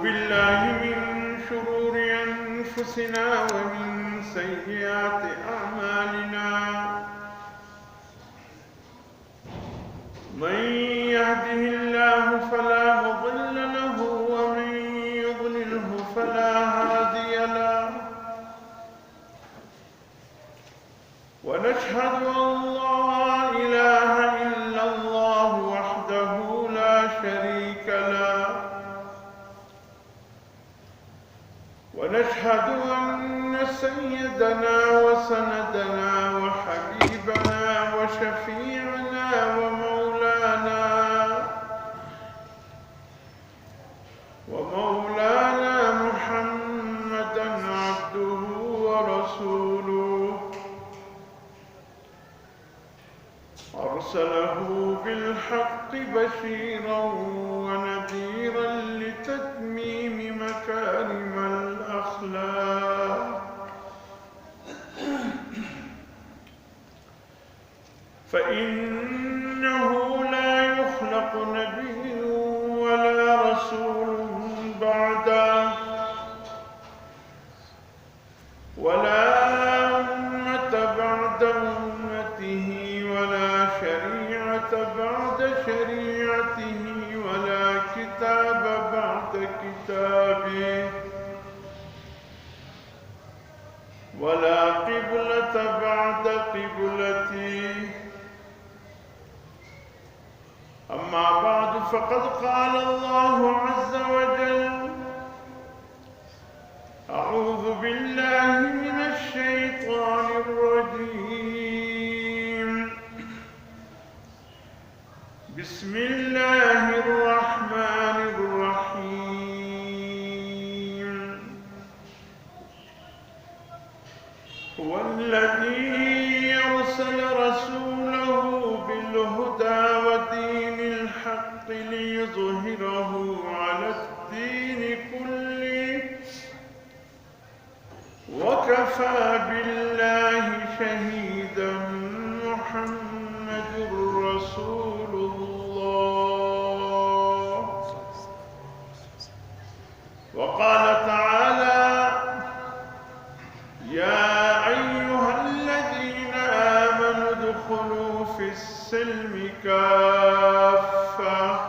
بالله من شرور أنفسنا ومن سيئات أعمالنا من يهده الله فلا مضل له ومن يضلله فلا هادي له ونشهد أن لا إله إلا الله وحده لا شريك له ونشهد أن سيدنا وسندنا وحبيبنا وشفيعنا ومولانا محمدا عبده ورسوله أرسله بالحق بشيرا ونذيرا لتتميم مكارم الأخلاق فإنه لا يخلق نبي ولا رسول بعده ولا أمة بعد أمته ولا شريعة بعد شريعته ولا كتاب بعد كتابه ولا قبلة بعد قبلته أما بعد فقد قال الله عز وجل أعوذ بالله من الشيطان الرجيم بسم الله الرحمن الرحيم هو الذي أرسل رسوله بالهدى ودين الحق ليظهره على الدين كله وكفى بالله شهيدا محمد رسول الله وقال تعالى يا أيها الذين آمنوا ادخلوا في السلم كافة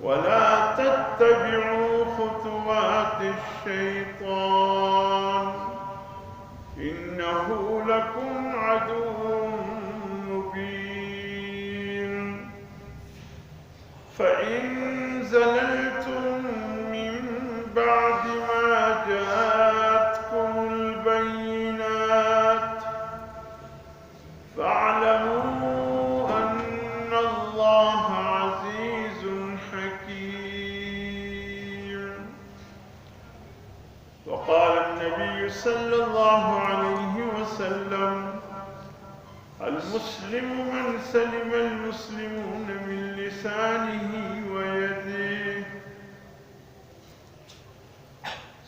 ولا تتبعوا خطوات الشيطان إنه لكم عدو مبين فإن زللتم من بعد ما جاءتكم البينات فاعلموا أن الله عزيز حكيم وقال النبي صلى الله عليه وسلم المسلم من سلم المسلمون من لسانه ويده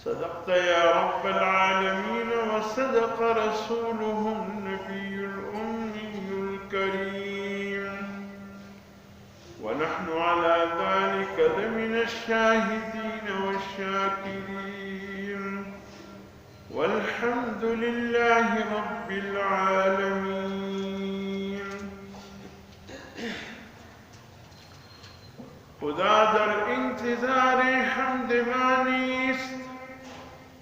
صدقت يا رب العالمين وصدق رسوله النبي الأمي الكريم ونحن على ذلك لمن الشاهدين والشاكرين والحمد لله رب العالمين خدا در انتظار حمد مانیست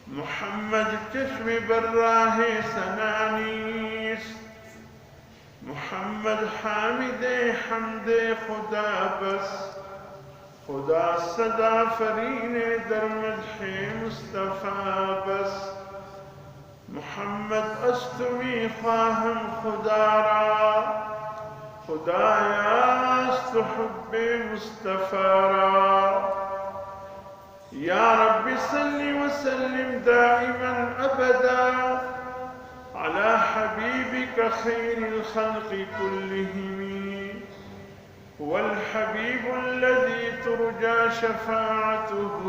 محمد چشم بر راه ثنا نیست محمد حامد حمد خدا بس خدا صدا فرین در مدح مصطفی بس محمد است می خواهم خدا را خدایاست حب مصطفی را یا رب صل وسلم دائما ابدا على حبيبك خير الخلق كلهم هو الحبيب الذي ترجى شفاعته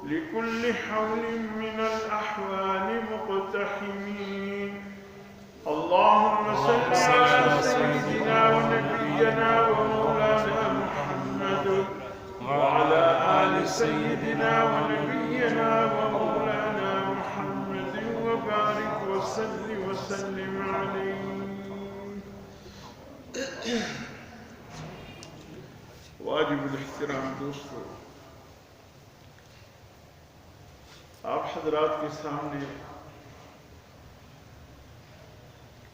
لكل حول من الأحوال مقتحم اللهم صل على سيدنا ونبينا ومولانا محمد وعلى آل سيدنا ونبينا ومولانا محمد وبارك وسلم عليه. واجب الاحترام دوستو، آپ حضرات کے سامنے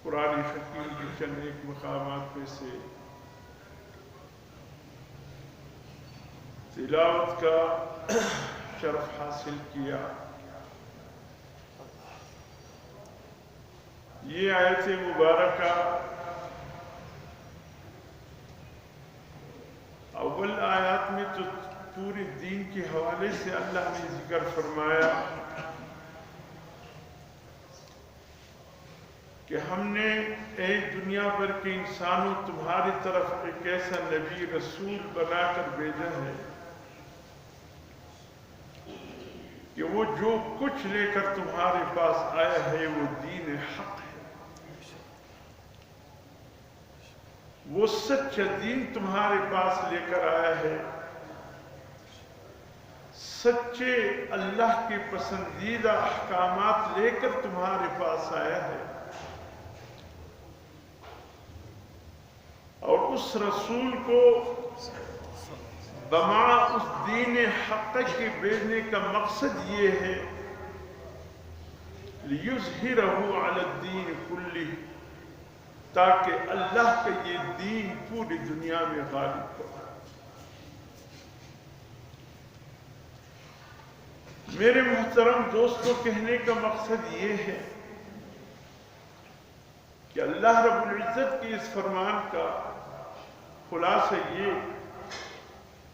قرآن حکیم کے چند ایک مقامات میں سے تلاوت کا شرف حاصل کیا. یہ آیت مبارکہ اول آیات میں تو پورے دین کے حوالے سے اللہ نے ذکر فرمایا کہ ہم نے اے دنیا بھر کے انسانوں تمہاری طرف ایک ایسا نبی رسول بنا کر بھیجا ہے کہ وہ جو کچھ لے کر تمہارے پاس آیا ہے وہ دین حق ہے. وہ سچا دین تمہارے پاس لے کر آیا ہے، سچے اللہ کے پسندیدہ احکامات لے کر تمہارے پاس آیا ہے. اور اس رسول کو بما اس دین حق کے بھیجنے کا مقصد یہ ہے لِيُظْهِرَهُ عَلَى الدِّينِ كُلِّهِ، تاکہ اللہ کا یہ دین پوری دنیا میں غالب ہو. میرے محترم دوستوں، کہنے کا مقصد یہ ہے کہ اللہ رب العزت کے اس فرمان کا خلاصہ یہ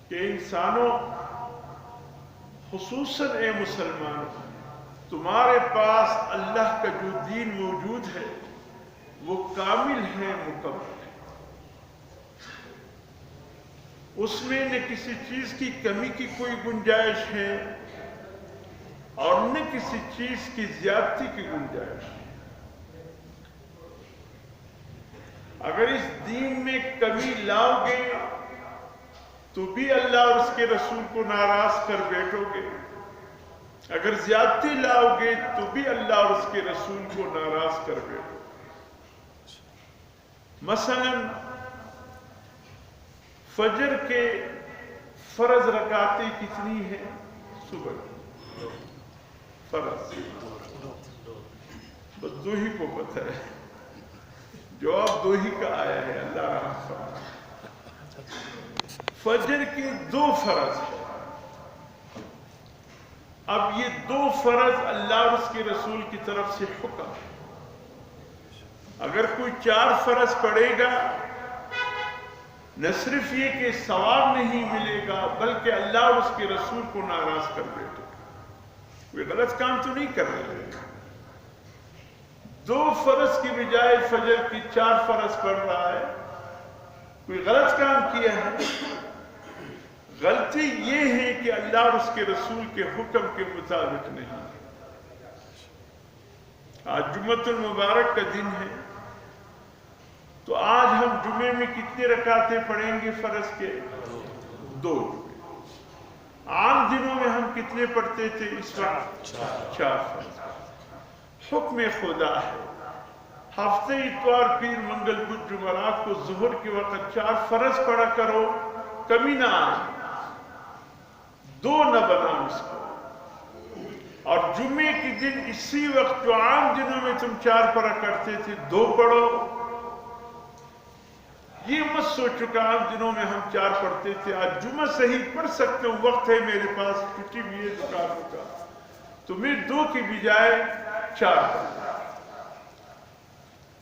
کہ انسانوں، خصوصاً اے مسلمانوں، تمہارے پاس اللہ کا جو دین موجود ہے وہ کامل ہے، مکمل ہے. اس میں نہ کسی چیز کی کمی کی کوئی گنجائش ہے اور نہ کسی چیز کی زیادتی کی گنجائش ہے. اگر اس دین میں کمی لاؤ گے تو بھی اللہ اور اس کے رسول کو ناراض کر بیٹھو گے، اگر زیادتی لاؤ گے تو بھی اللہ اور اس کے رسول کو ناراض کر بیٹھو گے. مثلا فجر کے فرض رکعتیں کتنی ہیں؟ صبح فرض بس 2 ہی کو پتہ ہے. جواب 2 ہی کا آیا ہے. اللہ رحم فرمائے. فجر کے 2 فرض ہیں. اب یہ 2 فرض اللہ اور اس کے رسول کی طرف سے حکم ہے. اگر کوئی 4 فرض پڑے گا، نہ صرف یہ کہ ثواب نہیں ملے گا بلکہ اللہ اور اس کے رسول کو ناراض کر بیٹھے گا. کوئی غلط کام تو نہیں کر رہے. 2 فرض کی بجائے فجر کی 4 فرض پڑھ رہا ہے، کوئی غلط کام کیا ہے. غلطی یہ ہے کہ اللہ اور اس کے رسول کے حکم کے مطابق نہیں. آج جمعۃ المبارک کا دن ہے تو آج ہم جمعے میں کتنے رکعتیں پڑھیں گے فرض کے؟ 2. عام دنوں میں ہم کتنے پڑھتے تھے؟ اس وقت 4 فرض. حکم خدا ہے ہفتے اتوار پیر منگل بدھ جمعرات کو ظہر کے وقت 4 فرض پڑھا کرو، کمی نہ آئے، 2 نہ بنا اس کو. اور جمعے کے دن اسی وقت جو عام دنوں میں تم 4 پڑھا کرتے تھے 2 پڑھو. یہ مت سوچو کہ عام دنوں میں ہم 4 پڑھتے تھے، آج جمعہ صحیح پڑھ سکتے ہوں، وقت ہے میرے پاس، چھٹی بھی ہے دکانوں کا، تو میں 2 کی بجائے 4 پڑھوں.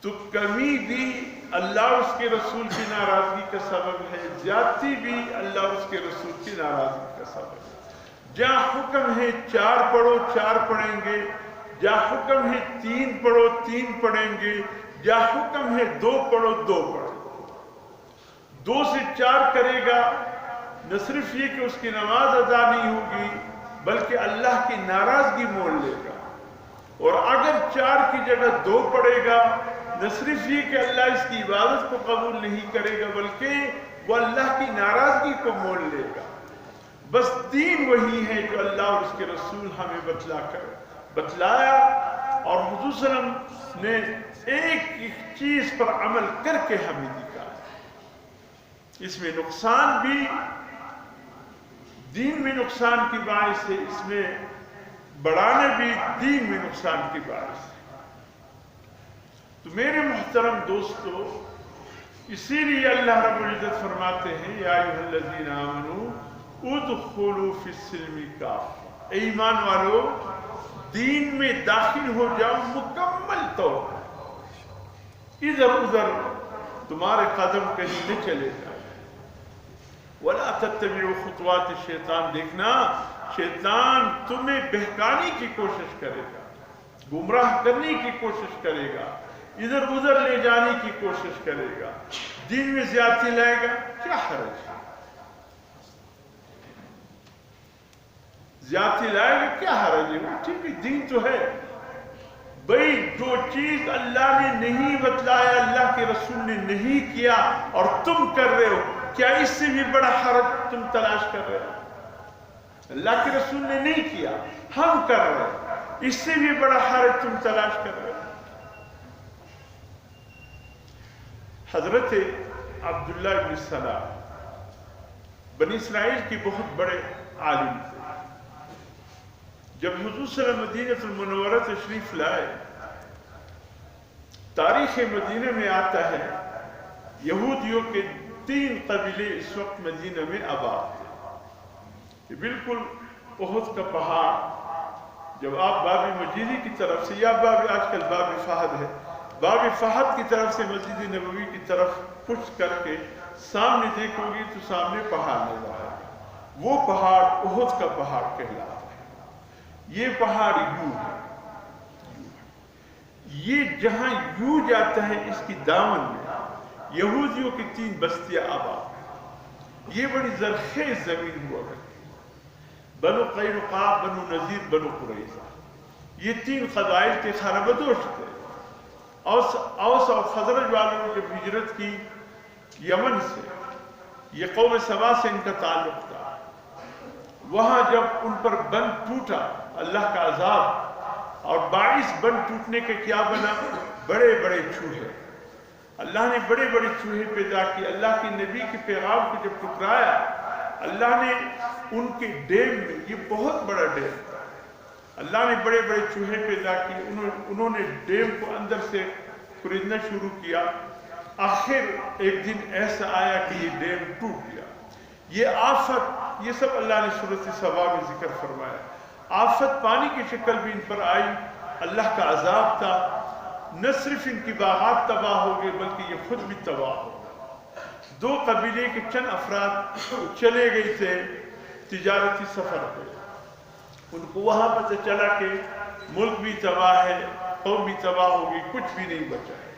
تو کمی بھی اللہ اور اس کے رسول کی ناراضگی کا سبب ہے، زیادتی بھی اللہ اور اس کے رسول کی ناراضگی کا سبب ہے. جہاں حکم ہے 4 پڑھو 4 پڑھیں گے، جہاں حکم ہے 3 پڑھو 3 پڑھیں گے، جہاں حکم ہے 2 پڑھو 2 پڑھیں گے. 2 سے 4 کرے گا، نہ صرف یہ کہ اس کی نماز ادا نہیں ہوگی بلکہ اللہ کی ناراضگی مول لے گا. اور اگر 4 کی جگہ 2 پڑھے گا، نہ صرف یہ کہ اللہ اس کی عبادت کو قبول نہیں کرے گا بلکہ وہ اللہ کی ناراضگی کو مول لے گا. بس دین وہی ہے جو اللہ اور اس کے رسول ہمیں بتلایا، اور حضور صلی اللہ علیہ وسلم نے ایک ایک چیز پر عمل کر کے ہمیں دکھایا۔ اس میں نقصان بھی، دین میں نقصان کی باعث ہے، اس میں بڑھانے بھی دین میں نقصان کی باعث ہے۔ تو میرے محترم دوستو، اسی لیے اللہ رب العزت فرماتے ہیں یا ایھا الذین آمنوا ادخلوا فی السلم کافہ، اے ایمان والو دین میں داخل ہو جاؤ مکمل طور پر، ادھر ادھر تمہارے قدم کہیں نہ چلے جائیں۔ وَلَا تَتَّبِعُوا خُطُوَاتِ الشَّيْطَانِ، دیکھنا شیطان تمہیں بہکانے کی کوشش کرے گا، گمراہ کرنے کی کوشش کرے گا، ادھر ادھر لے جانے کی کوشش کرے گا، دین میں زیادتی لائے گا۔ کیا حرج ہے؟ زیادتی لائے گا، کیا حرج ہے؟ ٹھیک ہے، دین تو ہے بھئی، جو چیز اللہ نے نہیں بتلایا، اللہ کے رسول نے نہیں کیا اور تم کر رہے ہو، کیا اس سے بھی بڑا حرج تم تلاش کر رہے ہو؟ اللہ کے رسول نے نہیں کیا، ہم کر رہے ہیں، اس سے بھی بڑا حرج تم تلاش کر رہے ہو۔ حضرت عبداللہ بن سلام بنی اسرائیل کی بہت بڑے عالم تھے۔ جب حضور صلی اللہ علیہ وسلم مدینہ المنورہ تشریف لائے، تاریخ مدینہ میں آتا ہے یہودیوں کے 3 قبیلے اس وقت مدینہ میں آباد تھے، کہ بالکل احد کا پہاڑ، جب آپ باب مجیدی کی طرف سے، یا آج کل باب فہد ہے، باب فہد کی طرف سے مسجد نبوی کی طرف پشت کر کے سامنے دیکھو گی تو سامنے پہاڑ نظر آئے گا، وہ پہاڑ احد کا پہاڑ کہلاتا ہے۔ یہ پہاڑ یوں ہے، یہ جہاں یوں جاتا ہے اس کی دامن میں یہودیوں کی 3 بستیاں آباد، یہ بڑی زرخیز زمین ہوا کرتی، بنو قینقاع، بنو نذیر، بنو قریظہ، یہ 3 قبائل کے خانہ بدوش تھے۔ اوس اور خزرج والوں نے جب ہجرت کی یمن سے، یہ قوم سبا سے ان کا تعلق تھا، وہاں جب ان پر بند ٹوٹا اللہ کا عذاب، اور باعث بند ٹوٹنے کے کیا بنا؟ بڑے بڑے چوہے، اللہ نے بڑے بڑے چوہے پیدا کیے۔ اللہ کے نبی کے پیغام کو جب ٹکرایا، اللہ نے ان کے ڈیم میں، یہ بہت بڑا ڈیم تھا، اللہ نے بڑے بڑے چوہے پیدا کیے، انہوں نے ڈیم کو اندر سے خریدنا شروع کیا۔ آخر ایک دن ایسا آیا کہ یہ ڈیم ٹوٹ گیا۔ یہ آفت، یہ سب اللہ نے سورۃ سبا میں ذکر فرمایا۔ آفت پانی کی شکل بھی ان پر آئی، اللہ کا عذاب تھا، نہ صرف ان کی باغات تباہ ہو گئے بلکہ یہ خود بھی تباہ ہو گئے۔ 2 قبیلے کے چند افراد چلے گئے تھے تجارتی سفر پہ، ان کو وہاں پتہ چلا کہ ملک بھی تباہ ہے، قوم بھی تباہ ہو گئی، کچھ بھی نہیں بچا ہے،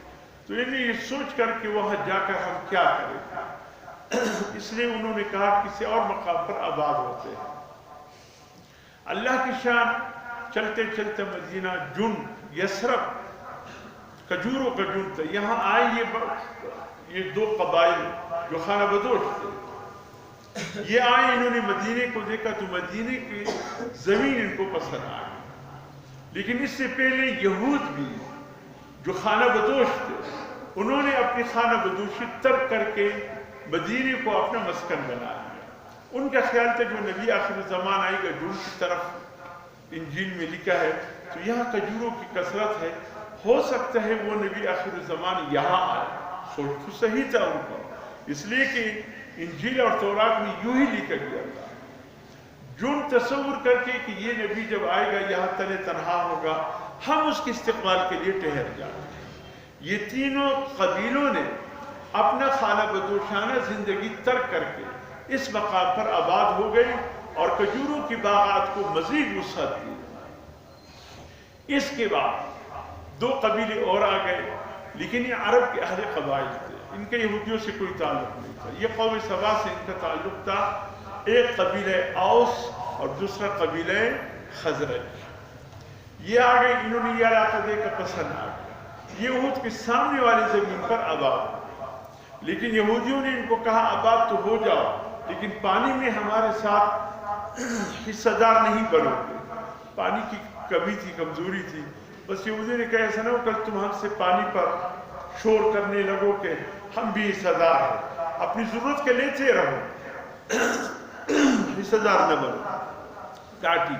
تو انہیں یہ سوچ کر کہ وہاں جا کر ہم کیا کریں، اس لیے انہوں نے کہا کسی اور مقام پر آباد ہوتے ہیں۔ اللہ کی شان، چلتے چلتے مدینہ جن، یثرب، کھجوروں کا جن تھا، یہاں آئے یہ 2 قبائل جو خانہ بدوش تھے، یہ آئے، انہوں نے مدینے کو دیکھا تو مدینے کی زمین ان کو پسند آ گئی، لیکن اس سے پہلے یہود بھی جو خانہ بدوش تھے، انہوں نے اپنی خانہ بدوشی ترک کر کے مدینے کو اپنا مسکن بنا لیا۔ ان کا خیال تھا جو نبی آخر زمان آئے گا، جن کی طرف انجیل میں لکھا ہے، تو یہاں کھجوروں کی کثرت ہے، ہو سکتا ہے وہ نبی آخر زمان یہاں آئے۔ سوچ تو صحیح تھا ان کا، اس لیے کہ انجیل اور تورات میں یوں ہی لکھا گیا تھا۔ جن تصور کر کے کہ یہ نبی جب آئے گا یہاں تنے تنہا ہوگا، ہم اس کے استقبال کے لیے ٹھہر جاتے ہیں۔ یہ 3 قبیلوں نے اپنا خانہ بدوشانہ زندگی ترک کر کے اس مقام پر آباد ہو گئی اور کھجوروں کی باغات کو مزید وسعت دی۔ اس کے بعد 2 قبیلے اور آ گئے، لیکن یہ عرب کے اہل قبائل تھے، ان کے یہودیوں سے کوئی تعلق نہیں تھا، یہ قوم سبا سے ان کا تعلق تھا۔ ایک قبیلہ اوس اور دوسرا قبیلہ خزرج، یہ آ گئے، انہوں نے یہ علاقہ دے کر پسند آ گیا، یہ احد کے سامنے والی زمین پر آباد ہو، لیکن یہودیوں نے ان کو کہا آباد تو ہو جاؤ، لیکن پانی میں ہمارے ساتھ حصہ دار نہیں بنو گے. پانی کی کمی تھی، کمزوری تھی. بس یہودیوں نے کہا ایسا نہ ہو کل تم ہم سے پانی پر شور کرنے لگو کہ ہم بھی حصہ دار ہیں، اپنی ضرورت کے لیتے رہو، حصہ دار نہ بنو. کاٹی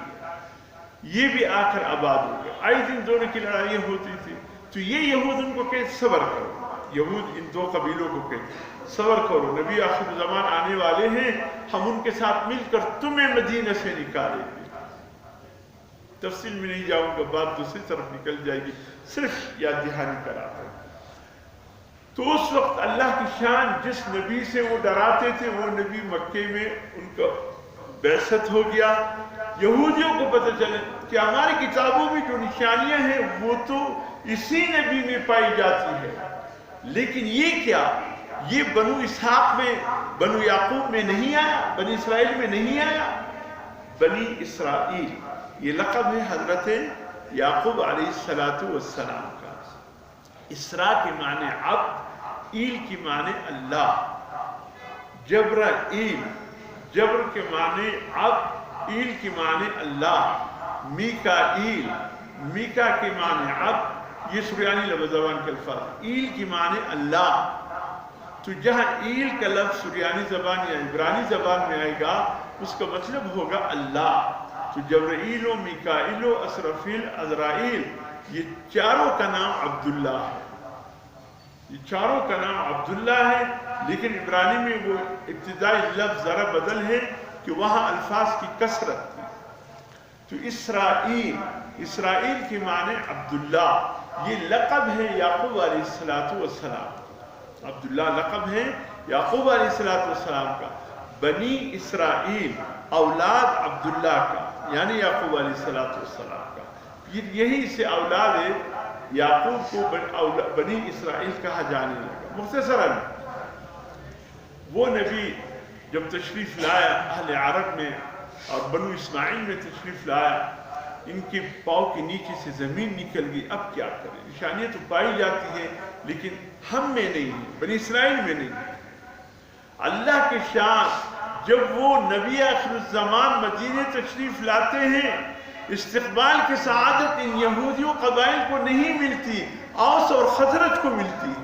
یہ بھی آخر آباد ہو گئے. آئی دن دونوں کی لڑائیاں ہوتی تھی. تو یہ یہود ان کو کہتے صبر کرو. یہود ان دو قبیلوں کو کہتے صبر کرو، نبی آخر زمان آنے والے ہیں، ہم ان کے ساتھ مل کر تمہیں مدینہ سے نکالیں گے. تفصیل میں نہیں جاؤں گا، بات دوسری طرف نکل جائے گی، صرف یاد دہانی کراتا ہوں. تو اس وقت اللہ کی شان جس نبی سے وہ ڈراتے تھے وہ نبی مکے میں ان کا بعثت ہو گیا. یہودیوں کو پتہ چلے کہ ہماری کتابوں میں جو نشانیاں ہیں وہ تو اسی نبی میں پائی جاتی ہے، لیکن یہ کیا، یہ بنو اسحاق میں، بنو یعقوب میں نہیں آیا، بنی اسرائیل میں نہیں آیا. بنی اسرائیل یہ لقب ہے حضرت یعقوب علیہ السلام کا. اسرا کے معنی عبد، ایل کی معنی اللہ. جبرائیل، جبر کے معنی عبد، ایل کی معنی اللہ. میکائیل، میکا کے معنی عبد، یہ سریانی لفظ زبان کے الفاظ. ایل کی معنی اللہ. تو جہاں ایل کا لفظ سریانی زبان یا عبرانی زبان میں آئے گا اس کا مطلب ہوگا اللہ. تو جبرائیل و میکائیل و اسرافیل، عزرائیل، یہ چاروں کا نام عبداللہ ہے. یہ چاروں کا نام عبداللہ ہے، لیکن عبرانی میں وہ ابتدائی لفظ ذرا بدل ہے کہ وہاں الفاظ کی کثرت تھی. تو اسرائیل، اسرائیل کی معنی عبداللہ. یہ لقب ہے یعقوب علیہ السلام. عبداللہ لقب ہے یعقوب علیہ السلام کا. بنی اسرائیل اولاد عبداللہ کا، یعنی یعقوب علیہ السلام کا. یہی سے اولاد یعقوب کو بنی اسرائیل کہا جانے لگا. مختصراً وہ نبی جب تشریف لایا اہل عرب میں اور بنو اسماعیل میں تشریف لایا، ان کے پاؤں کے نیچے سے زمین نکل گئی. اب کیا کریں؟ نشانیاں تو پائی جاتی ہیں لیکن ہم میں نہیں ہیں، بنی اسرائیل میں نہیں ہیں. اللہ کے شان جب وہ نبی آخر الزمان مدینے تشریف لاتے ہیں، استقبال کی سعادت ان یہودیوں قبائل کو نہیں ملتی، اوس اور خزرج کو ملتی ہے.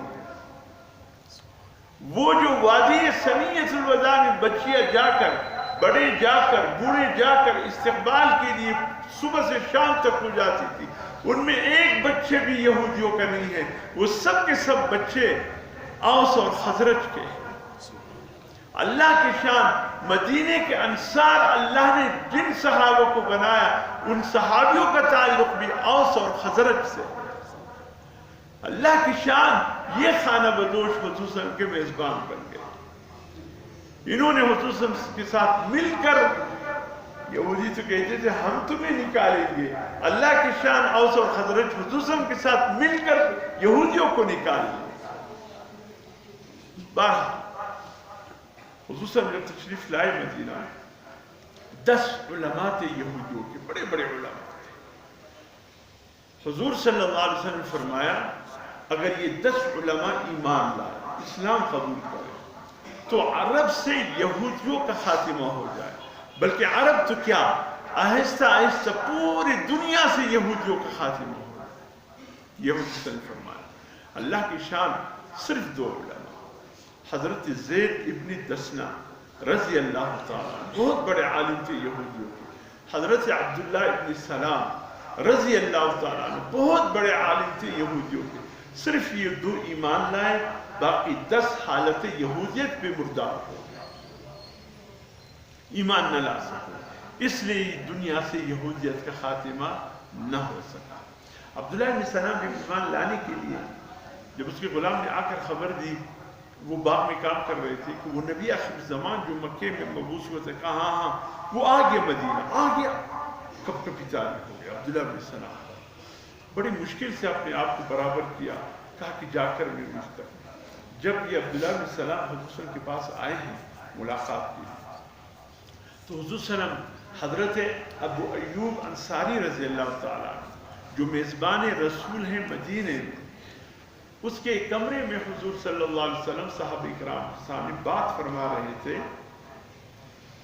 وہ جو وادی سنیت الوداع میں بچیاں جا کر، بڑے جا کر، بوڑھے جا کر استقبال کے لیے صبح سے شام تک ہو جاتی تھی، ان میں ایک بچے بھی یہودیوں کا نہیں ہے. وہ سب کے سب بچے اوس اور خزرج کے. اللہ کی شان مدینے کے انصار، اللہ نے جن صحابوں کو بنایا ان صحابیوں کا تعلق بھی اوس اور خزرج سے. اللہ کی شان یہ خانہ بدوش حضور کے میزبان بن گئے. انہوں نے حضور کے ساتھ مل کر، یہودی تو کہتے تھے ہم تمہیں نکالیں گے، اللہ کی شان اوس اور خزرج حضور کے ساتھ مل کر یہودیوں کو نکالیں گے. حضور صلی اللہ علیہ وسلم جب تشریف لائے مدینہ، 10 علماء تھے یہودیوں کے، بڑے بڑے علماء تھے. حضور صلی اللہ علیہ وسلم نے فرمایا اگر یہ 10 علماء ایمان لائے، اسلام قبول کرے تو عرب سے یہودیوں کا خاتمہ ہو جائے. بلکہ عرب تو کیا، آہستہ آہستہ پوری دنیا سے یہودیوں کا خاتمہ ہو جائے. یہ حضور صلی اللہ علیہ وسلم نے فرمایا. اللہ کی شان صرف 2 علماء، حضرت زید ابن دسنہ رضی اللہ تعالیٰ، بہت بڑے عالم تھے یہودیوں کے. حضرت عبداللہ ابن سلام رضی اللہ تعالیٰ، بہت بڑے عالم تھے یہودیوں کے. صرف یہ 2 ایمان لائے، باقی 10 حالت یہودیت پہ مردار ہو گئے، ایمان نہ لا سکے. اس لیے دنیا سے یہودیت کا خاتمہ نہ ہو سکا. عبداللہ ابن سلام بھی ایمان لانے کے لیے جب اس کے غلام نے آ کر خبر دی، وہ باغ میں کام کر رہے تھے کہ وہ نبی آخر زمان جو مکے میں مبعوث ہوئے تھے، کہا ہاں وہ آ گیا، مدینہ آ گیا. کب کا پتا نہیں ہو گیا. عبداللہ بن سلام بڑی مشکل سے اپنے آپ کو برابر کیا، کہا کہ جا کر میں مجھ تک. جب یہ عبداللہ بن سلام حضور کے پاس آئے ہیں ملاقات کی، تو حضور صلی اللہ علیہ وسلم حضرت ابو ایوب انصاری رضی اللہ تعالیٰ جو میزبان رسول ہیں مدینے میں، اس کے کمرے میں حضور صلی اللہ علیہ وسلم صحابہ کرام کے سامنے بات فرما رہے تھے.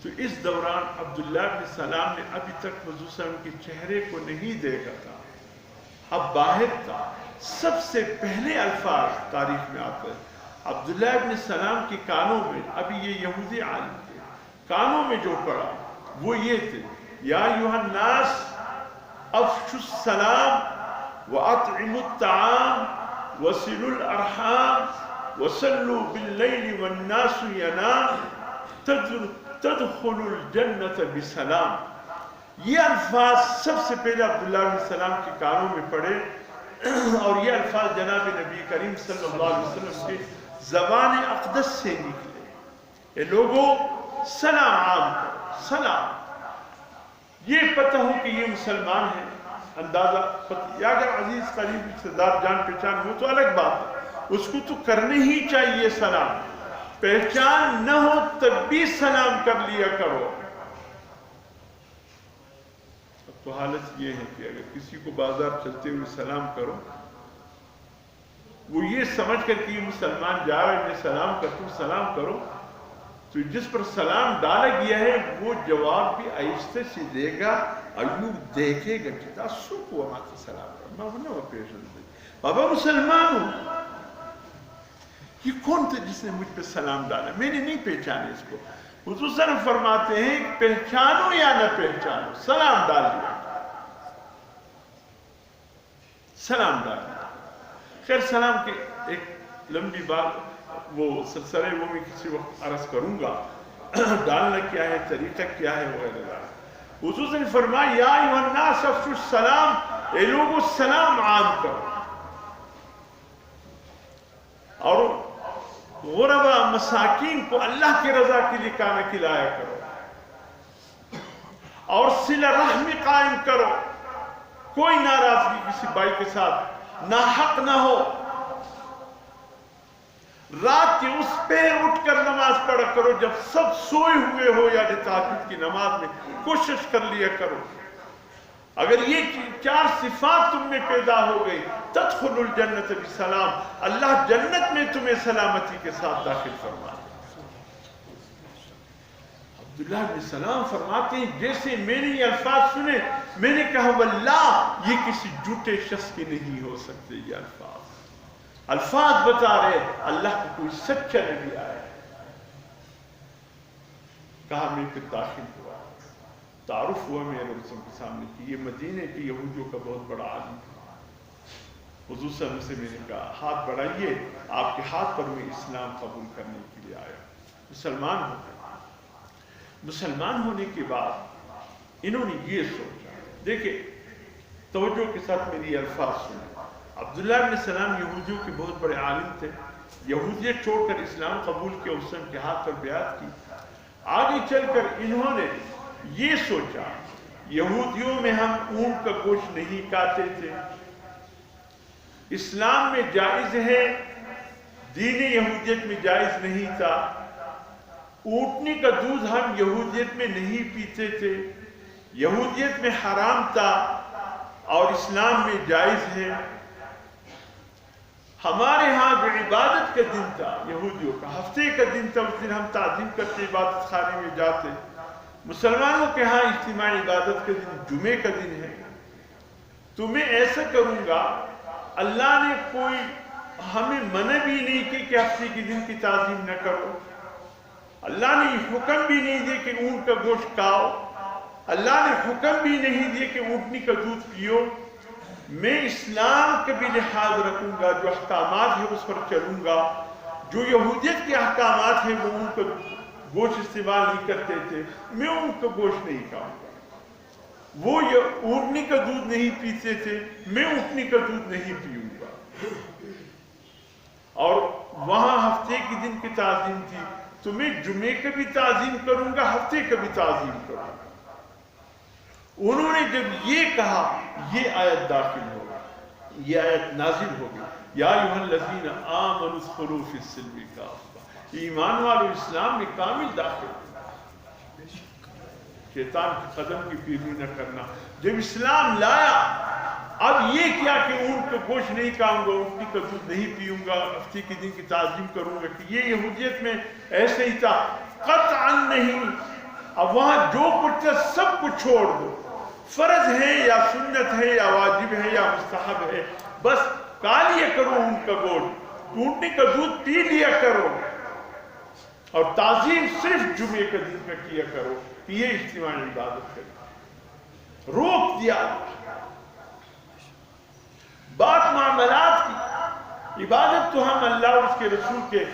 تو تو اس دوران عبداللہ بن سلام نے ابھی تک حضور صلی اللہ علیہ وسلم کے چہرے کو نہیں دیکھا تھا، اب باہر تھا۔ سب سے پہلے الفاظ تاریخ میں آتا ہے عبداللہ بن سلام کے کانوں میں، ابھی یہ یہودی عالم تھے، کانوں میں جو پڑا وہ یہ تھے، یا ایھا الناس افشوا السلام واطعموا الطعام وصلوا الارحام وصلوا باللیل والناس ینام تدخلوا الجنت بسلام۔ یہ الفاظ سب سے پہلے عبداللہ بن سلام کے کانوں میں پڑے، اور یہ الفاظ جناب نبی کریم صلی اللہ علیہ وسلم کے زبان اقدس سے نکلے، اے لوگوں سلام عام کرو، سلام۔ یہ پتہ ہو کہ یہ مسلمان ہیں، اندازہ پتہ، یا اگر عزیز قریب رشتہ دار جان پہچان ہو تو الگ بات ہے، اس کو تو کرنے ہی چاہیے سلام، پہچان نہ ہو تب بھی سلام کر لیا کرو۔ اب تو حالت یہ ہے کہ اگر کسی کو بازار چلتے ہوئے سلام کرو، وہ یہ سمجھ کر کہ یہ مسلمان جا رہا ہے انہیں سلام کر، تم سلام کرو، تو جس پر سلام ڈالا گیا ہے وہ جواب بھی آہستہ سے دے گا، ایوب دیکھے گا کہ تعصب کو ہمارا سلام کرنا ہونا وہ پیش دے، بابا مسلمان ہوں، یہ کون تھا جس نے مجھ پہ سلام ڈالا، میں نے نہیں پہچانے اس کو۔ حضور صلی اللہ علیہ وسلم فرماتے ہیں پہچانو یا نہ پہچانو سلام ڈال دیا، سلام ڈال دیا۔ خیر سلام کے ایک لمبی بات وہ سلسلے وہ میں کسی وقت عرض کروں گا، ڈالنا کیا ہے، طریقہ کیا ہے وغیرہ۔ حضور نے فرمایا یا ایھا الناس افشوا السلام، اے لوگوں سلام عام کرو، اور غربا مساکین کو اللہ کی رضا کے لیے کھانا کھلایا کرو، اور صلہ رحم قائم کرو، کوئی ناراضگی کسی بھائی کے ساتھ ناحق نہ ہو، رات کے اس پہر اٹھ کر نماز پڑھا کرو جب سب سوئے ہوئے ہو، یا تہجد کی نماز میں کوشش کر لیا کرو۔ اگر یہ چار صفات تم میں پیدا ہو گئی تدخلوا الجنت بسلام، اللہ جنت میں تمہیں سلامتی کے ساتھ داخل فرما دے۔ عبداللہ بن سلام فرماتے ہیں جیسے میں نے یہ الفاظ سنے میں نے کہا واللہ یہ کسی جھوٹے شخص کے نہیں ہو سکتے، یہ الفاظ بتا رہے اللہ کا کوئی سچا نبی آیا ہے۔ کہا میں پھر داخل ہوا، تعارف ہوا میرے رسول کے سامنے کہ یہ مدینے کی یہودیوں کا بہت بڑا عالم تھا۔ حضور صلی اللہ علیہ وسلم سے میں نے کہا ہاتھ بڑھائیے، آپ کے ہاتھ پر میں اسلام قبول کرنے کے لیے آیا، مسلمان ہو گئے۔ مسلمان ہونے کے بعد انہوں نے یہ سوچا، دیکھیں توجہ کے ساتھ میری یہ الفاظ سنیں، عبداللہ بن سلام یہودیوں کے بہت بڑے عالم تھے، یہودیت چھوڑ کر اسلام قبول کیا، اس نے ان کے ہاتھ پر بیعت کی۔ آگے چل کر انہوں نے یہ سوچا یہودیوں میں ہم اونٹ کا گوشت نہیں کھاتے تھے، اسلام میں جائز ہے، دین یہودیت میں جائز نہیں تھا، اونٹنی کا دودھ ہم یہودیت میں نہیں پیتے تھے، یہودیت میں حرام تھا اور اسلام میں جائز ہے۔ ہمارے ہاں جو عبادت کا دن تھا یہودیوں کا، ہفتے کا دن تھا، اس دن ہم تعظیم کرتے عبادت خانے میں جاتے، مسلمانوں کے ہاں اجتماعی عبادت کا دن جمعے کا دن ہے۔ تو میں ایسا کروں گا، اللہ نے کوئی ہمیں منع بھی نہیں کی کہ ہفتے کے دن کی تعظیم نہ کرو، اللہ نے حکم بھی نہیں دیا کہ اونٹ کا گوشت کھاؤ، اللہ نے حکم بھی نہیں دیا کہ اونٹنی کا دودھ پیو، میں اسلام کا بھی لحاظ رکھوں گا، جو احکامات ہیں اس پر چلوں گا، جو یہودیت کے احکامات ہیں وہ اونٹ کا گوشت استعمال نہیں کرتے تھے، میں اونٹ کا گوشت نہیں کھاؤں گا، وہ اونٹنی کا دودھ نہیں پیتے تھے، میں اونٹنی کا دودھ نہیں پیوں گا، اور وہاں ہفتے کے دن کی تعظیم تھی تو میں جمعے کا بھی تعظیم کروں گا، ہفتے کا بھی تعظیم کروں گا۔ انہوں نے جب یہ کہا یہ آیت داخل ہو گئی، یہ آیت نازل ہو گئی، یا ایھا الذین آمنوا ادخلوا فی السلم کافۃ، ایمان والو اسلام میں کامل داخل ہو، شیطان کے قدم کی پیروی نہ کرنا۔ جب اسلام لایا اب یہ کیا کہ اونٹ کا گوشت نہیں کھاؤں گا، اونٹنی کا دودھ نہیں پیوں گا، ہفتے کے دن کی تعظیم کروں گا، کہ یہ یہودیت میں ایسے ہی تھا، قطعاً نہیں، اب وہاں جو کچھ ہے سب کچھ چھوڑ دو، فرض ہے یا سنت ہے یا واجب ہے یا مستحب ہے، بس کھا لیا کرو ان کا گوشت، اونٹنی کا دودھ پی لیا کرو، اور تعظیم صرف جمعے کا دن میں کیا کرو، یہ اجتماعی عبادت ہے۔ روک دیا بات معاملات کی، عبادت تو ہم اللہ اور اس کے رسول کے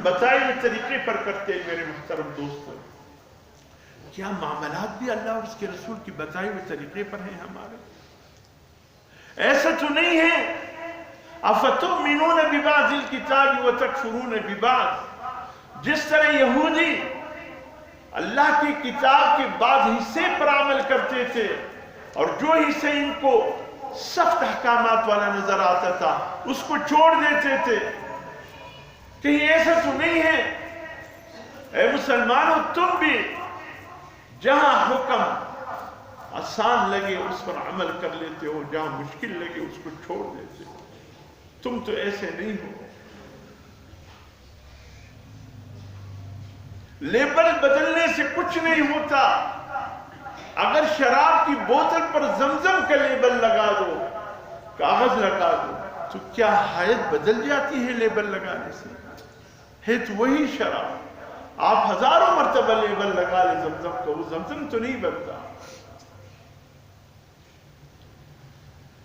بتائے ہوئے طریقے پر کرتے ہیں۔ میرے محترم دوستوں، کیا معاملات بھی اللہ اور اس کے رسول کی بتائے ہوئے طریقے پر ہیں ہمارے؟ ایسا تو نہیں ہے افتؤمنون ببعض الکتاب وتکفرون ببعض، جس طرح یہودی اللہ کی کتاب کے بعض حصے پر عمل کرتے تھے اور جو حصے ان کو سخت احکامات والا نظر آتا تھا اس کو چھوڑ دیتے تھے، کہیں ایسا تو نہیں ہے؟ اے مسلمانوں، تم بھی جہاں حکم آسان لگے اس پر عمل کر لیتے ہو، جہاں مشکل لگے اس کو چھوڑ دیتے ہو، تم تو ایسے نہیں ہو۔ لیبل بدلنے سے کچھ نہیں ہوتا۔ اگر شراب کی بوتل پر زمزم کا لیبل لگا دو، کاغذ لگا دو، تو کیا حیت بدل جاتی ہے لیبل لگانے سے؟ ہے تو وہی شراب، آپ ہزاروں مرتبہ لیبل لگا لیں زمزم کا، وہ زمزم تو نہیں بنتا۔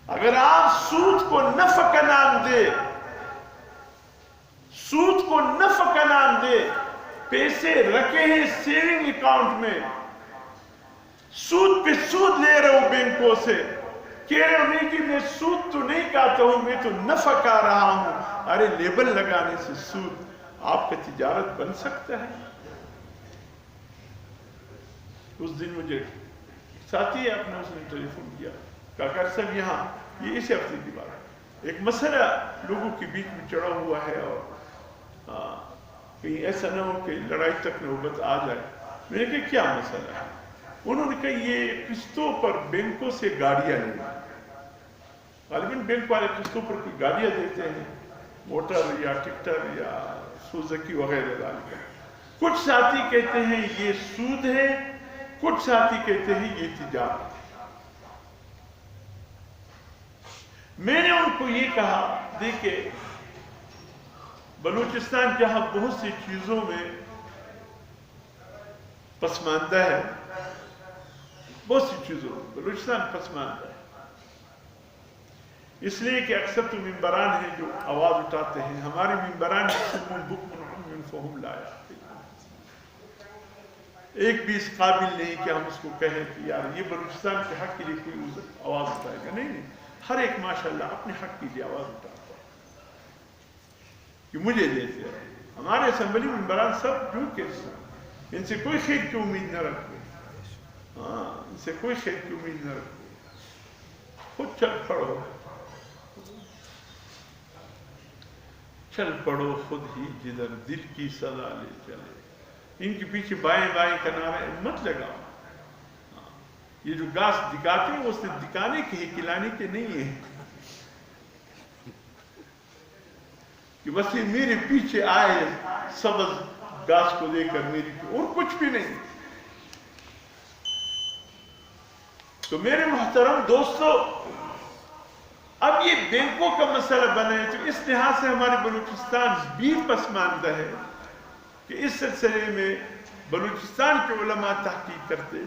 اگر آپ سود کو نفع کا نام دے، سود کو نفع کا نام دے، پیسے رکھے ہیں سیونگ اکاؤنٹ میں، سود پہ سود لے رہے ہو بینکوں سے، کہہ رہے ہو نہیں کہ میں سود تو نہیں کھاتا ہوں، میں تو نفع کھا رہا ہوں۔ ارے لیبل لگانے سے سود آپ کا تجارت بن سکتا ہے؟ اس دن مجھے ساتھی اپنے اس نے ٹیلیفون کیا، کہا صاحب یہاں یہ اس ہفتے کی بات ہے، ایک مسئلہ لوگوں کے بیچ میں چڑھا ہوا ہے اور کہیں ایسا نہ ہو کہ لڑائی تک نوبت آ جائے۔ میں نے کہا کیا مسئلہ ہے؟ انہوں نے کہا یہ قسطوں پر بینکوں سے گاڑیاں لینا، غالباً بینک والے قسطوں پر کوئی گاڑیاں دیتے ہیں، موٹر یا ٹکٹر یا سوزکی وغیرہ ڈال کر۔ کچھ ساتھی کہتے ہیں یہ سود ہے، کچھ ساتھی کہتے ہیں یہ تجارت۔ میں نے ان کو یہ کہا دیکھیں بلوچستان جہاں بہت سی چیزوں میں پسماندہ ہے، بہت سی چیزوں میں بلوچستان پسماندہ ہے، اس لیے کہ اکثر تو ممبران ہیں جو آواز اٹھاتے ہیں، ہمارے ممبران فہم لایا، ایک بھی اس قابل نہیں کہ ہم اس کو کہیں کہ یار یہ بلوچستان کے حق کے لیے کوئی آواز اٹھائے گا، نہیں، ہر ایک ماشاءاللہ اپنے حق کے لیے آواز اٹھاتا ہے کہ مجھے دیتے ہیں۔ ہمارے اسمبلی ممبران سب جو کہ ان سے کوئی خیر کی امید نہ رکھو، ہاں ان سے کوئی خیر کی امید نہ رکھو، خود چل پڑو، چل پڑو خود ہی جدھر دل کی صدا لے چلے۔ ان کے پیچھے بائیں بائیں کا نعرہ مت لگاؤ، یہ جو گاس دکھاتے ہیں وہ صرف دکھانے کے ہی، کھلانے کے نہیں ہیں کہ بس یہ میرے پیچھے آئے سبز گاس کو دے کر میری، اور کچھ بھی نہیں۔ تو میرے محترم دوستو، اب یہ بینکوں کا مسئلہ بنا ہے، تو اس لحاظ سے ہمارے بلوچستان بھی پسماندہ ہے کہ اس سلسلے میں بلوچستان کے علماء تحقیق کرتے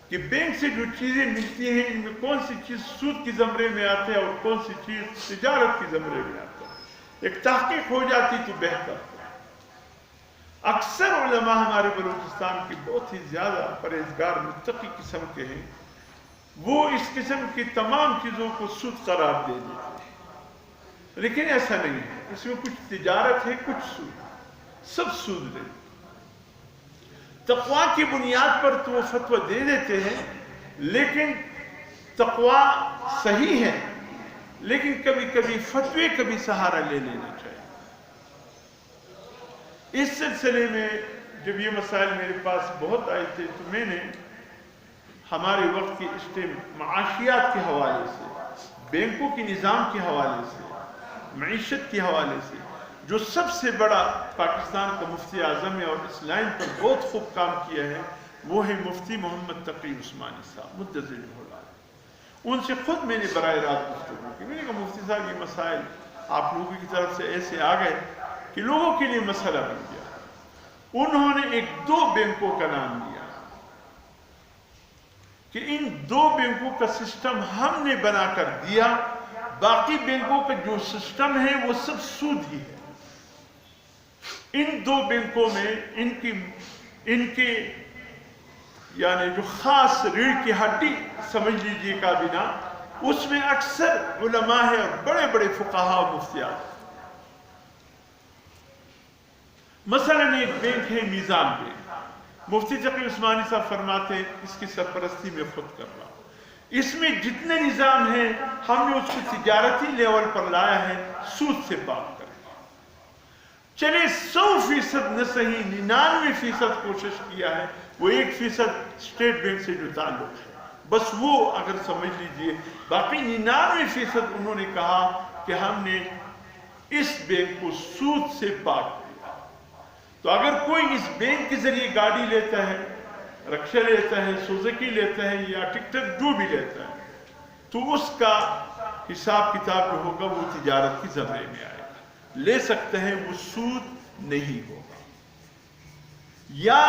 کہ بینک سے جو چیزیں ملتی ہیں ان میں کون سی چیز سود کی زمرے میں آتے ہیں اور کون سی چیز تجارت کی زمرے میں آتا ہے، ایک تحقیق ہو جاتی تو بہتر۔ اکثر علماء ہمارے بلوچستان کے بہت ہی زیادہ پرہیزگار متقی قسم کے ہیں، وہ اس قسم کی تمام چیزوں کو سود قرار دے دیتے ہیں، لیکن ایسا نہیں ہے، اس میں کچھ تجارت ہے، کچھ سود، سب سود ہے۔ تقوی کی بنیاد پر تو وہ فتویٰ دے دیتے ہیں، لیکن تقوی صحیح ہے، لیکن کبھی کبھی فتوے کا بھی سہارا لے لینا چاہیے۔ اس سلسلے میں جب یہ مسائل میرے پاس بہت آئے تھے تو میں نے ہمارے وقت کی معاشیات کے حوالے سے، بینکوں کے نظام کے حوالے سے، معیشت کے حوالے سے جو سب سے بڑا پاکستان کا مفتی اعظم ہے اور اس لائن پر بہت خوب کام کیا ہے، وہ ہے مفتی محمد تقی عثمانی صاحب مدظر اللہ۔ ان سے خود میں نے براہ راست گفتگو کی، میں نے کہا مفتی صاحب یہ مسائل آپ لوگوں کی طرف سے ایسے آ گئے کہ لوگوں کے لیے مسئلہ بن گیا۔ انہوں نے ایک 2 بینکوں کا نام لیا کہ ان 2 بینکوں کا سسٹم ہم نے بنا کر دیا، باقی بینکوں کا جو سسٹم ہے وہ سب سود ہی ہے۔ ان 2 بینکوں میں ان کے یعنی جو خاص ریڑھ کی ہڈی سمجھ لیجیے کابینہ، اس میں اکثر علماء ہے اور بڑے بڑے فقہاء و مفتیات۔ مثلا ایک بینک ہے میزان بینک، مفتی تقی عثمانی صاحب فرماتے ہیں اس کی سرپرستی میں خود کر رہا ہوں۔ اس میں جتنے نظام ہیں ہم نے اس کو تجارتی لیول پر لایا ہے، سود سے پاک کر چلے 100% نہ صحیح 99% کوشش کیا ہے، وہ 1% اسٹیٹ بینک سے جو تعلق ہے بس وہ اگر سمجھ لیجئے، باقی 99% انہوں نے کہا کہ ہم نے اس بینک کو سود سے پاک کیا۔ تو اگر کوئی اس بینک کے ذریعے گاڑی لیتا ہے، رکشہ لیتا ہے، سوزوکی لیتا ہے یا ٹک ٹک جو بھی لیتا ہے، تو اس کا حساب کتاب جو ہوگا وہ تجارت کی زمرے میں آئے گا، لے سکتے ہیں، وہ سود نہیں ہوگا۔ یا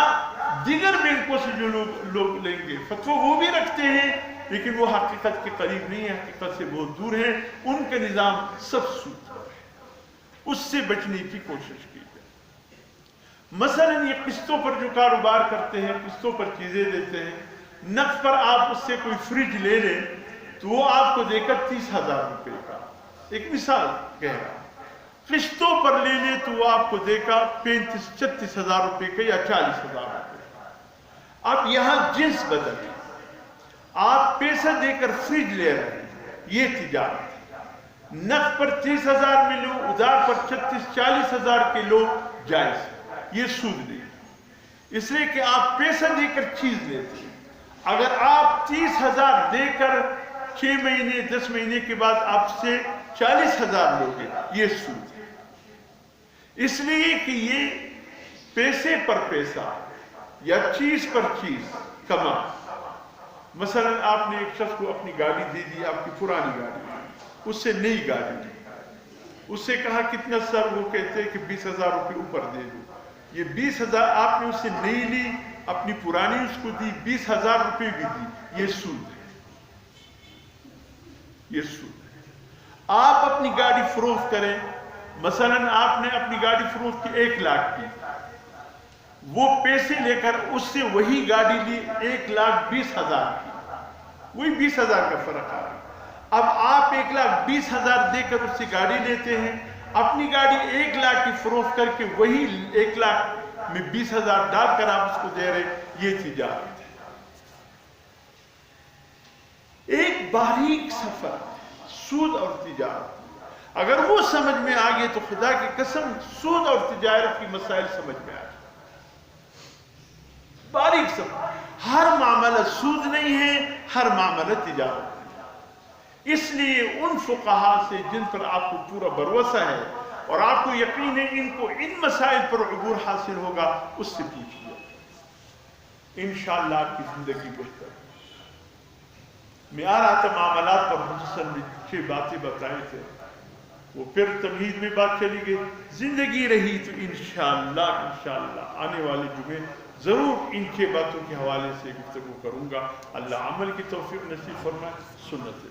دیگر بینکوں سے جو لوگ لیں گے فتویٰ وہ بھی رکھتے ہیں لیکن وہ حقیقت کے قریب نہیں ہے، حقیقت سے بہت دور ہیں، ان کا نظام سب سود پر ہے، اس سے بچنے کی کوشش کی جائے۔ مثلا یہ قسطوں پر جو کاروبار کرتے ہیں، قسطوں پر چیزیں دیتے ہیں، نقد پر آپ اس سے کوئی فریج لے لیں تو وہ آپ کو دے کر 30,000 روپے کا، ایک مثال کہہ رہا ہوں، قسطوں پر لے لیں تو وہ آپ کو دے گا 35-36,000 روپے کا یا 40,000 روپے کا۔ اب یہاں جنس بدل ہے، آپ پیسہ دے کر فریج لے رہے ہیں، یہ تجارت ہے۔ نقد پر 30,000 میں لو، ادھار پر 36-40,000 کے لو، جائز ہے، یہ سود نہیں ہے، اس لیے کہ آپ پیسہ دے کر چیز لیتے ہیں۔ اگر آپ 30,000 دے کر 6 مہینے 10 مہینے کے بعد آپ سے 40,000 لوگے، یہ سود ہے، اس لیے کہ یہ پیسے پر پیسہ یا چیز پر چیز کما۔ مثلا آپ نے ایک شخص کو اپنی گاڑی دے دی، آپ کی پرانی گاڑی، اس سے نئی گاڑی دی، اس سے کہا کتنا سر، وہ کہتے ہیں کہ 20,000 روپے اوپر دے دو، یہ 20,000 آپ نے اس سے نئی لی، اپنی پرانی اس کو دی، 20,000 روپے بھی دی، یہ سود ہے، یہ سود ہے۔ آپ اپنی گاڑی فروخت کریں، مثلا آپ نے اپنی گاڑی فروخت کی 1 لاکھ کی، وہ پیسے لے کر اس سے وہی گاڑی لی 1,20,000 کی، وہی 20,000 کا فرق آ رہا۔ اب آپ 1,20,000 دے کر اس سے گاڑی لیتے ہیں، اپنی گاڑی 1 لاکھ کی فروخت کر کے وہی 1 لاکھ میں 20,000 ڈال کر آپ اس کو دے رہے، یہ تجارت ہے۔ ایک باریک سفر سود اور تجارت، اگر وہ سمجھ میں آگے تو خدا کی قسم سود اور تجارت کی مسائل سمجھ میں آ جائے۔ باریک سفر، ہر معاملہ سود نہیں ہے، ہر معاملہ تجارت نہیں۔ اس لیے ان فقہاء سے جن پر آپ کو پورا بھروسہ ہے اور آپ کو یقین ہے ان کو ان مسائل پر عبور حاصل ہوگا، اس سے پوچھیے، انشاءاللہ آپ کی زندگی بہتر۔ میں آ رہا تھا معاملات پر مختصر میں 6 باتیں بتائے تھے، وہ پھر تمہید میں بات چلی گئی، زندگی رہی تو انشاءاللہ آنے والے جمعے ضرور ان 6 باتوں کے حوالے سے گفتگو کروں گا۔ اللہ عمل کی توفیق نصیب فرمائے، سنت